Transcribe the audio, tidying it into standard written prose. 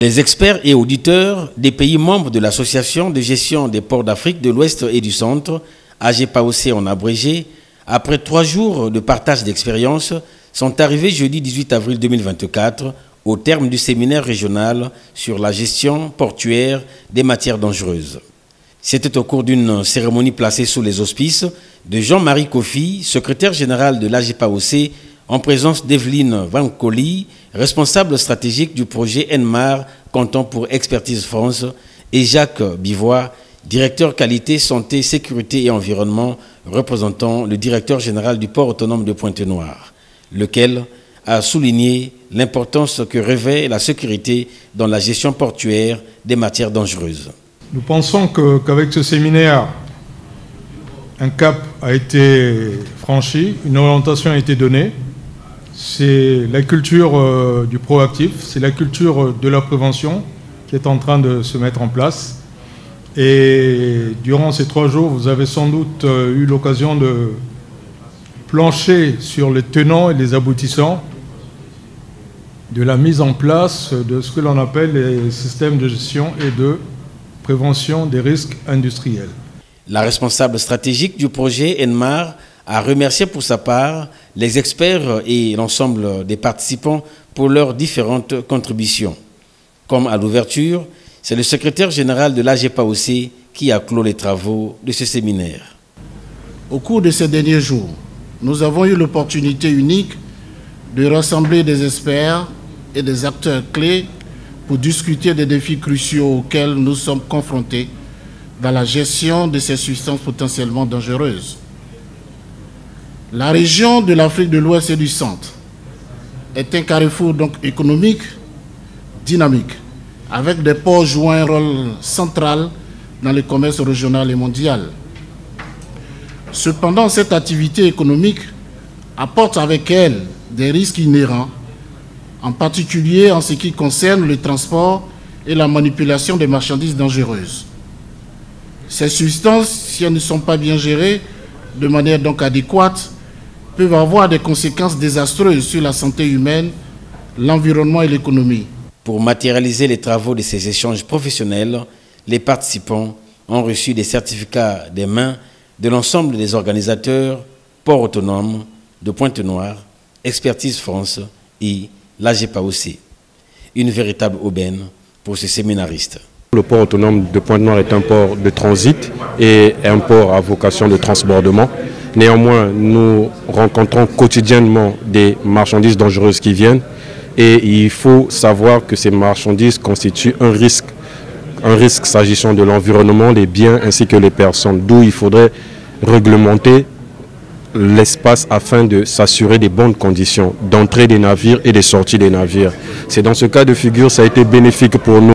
Les experts et auditeurs des pays membres de l'Association de gestion des ports d'Afrique de l'Ouest et du Centre, AGPAOC en abrégé, après 3 jours de partage d'expérience, sont arrivés jeudi 18 avril 2024 au terme du séminaire régional sur la gestion portuaire des matières dangereuses. C'était au cours d'une cérémonie placée sous les auspices de Jean-Marie Kofi, secrétaire général de l'AGPAOC, en présence d'Evelyne Van Colly, responsable stratégique du projet ENMAR, comptant pour Expertise France, et Jacques Bivois, directeur qualité, santé, sécurité et environnement, représentant le directeur général du port autonome de Pointe-Noire, lequel a souligné l'importance que revêt la sécurité dans la gestion portuaire des matières dangereuses. Nous pensons qu'avec ce séminaire, un cap a été franchi, une orientation a été donnée. C'est la culture du proactif, c'est la culture de la prévention qui est en train de se mettre en place. Et durant ces 3 jours, vous avez sans doute eu l'occasion de plancher sur les tenants et les aboutissants de la mise en place de ce que l'on appelle les systèmes de gestion et de prévention des risques industriels. La responsable stratégique du projet ENMAR a remercié pour sa part les experts et l'ensemble des participants pour leurs différentes contributions. Comme à l'ouverture, c'est le secrétaire général de l'AGPAOC qui a clos les travaux de ce séminaire. Au cours de ces derniers jours, nous avons eu l'opportunité unique de rassembler des experts et des acteurs clés pour discuter des défis cruciaux auxquels nous sommes confrontés dans la gestion de ces substances potentiellement dangereuses. La région de l'Afrique de l'Ouest et du Centre est un carrefour donc économique dynamique, avec des ports jouant un rôle central dans le commerce régional et mondial. Cependant, cette activité économique apporte avec elle des risques inhérents, en particulier en ce qui concerne le transport et la manipulation des marchandises dangereuses. Ces substances, si elles ne sont pas bien gérées de manière donc adéquate, peuvent avoir des conséquences désastreuses sur la santé humaine, l'environnement et l'économie. Pour matérialiser les travaux de ces échanges professionnels, les participants ont reçu des certificats des mains de l'ensemble des organisateurs, Port autonome de Pointe-Noire, Expertise France et l'AGPAOC. Une véritable aubaine pour ces séminaristes. Le port autonome de Pointe-Noire est un port de transit et un port à vocation de transbordement. Néanmoins, nous rencontrons quotidiennement des marchandises dangereuses qui viennent et il faut savoir que ces marchandises constituent un risque s'agissant de l'environnement, les biens ainsi que les personnes, d'où il faudrait réglementer l'espace afin de s'assurer des bonnes conditions d'entrée des navires et de sortie des navires. C'est dans ce cas de figure, ça a été bénéfique pour nous.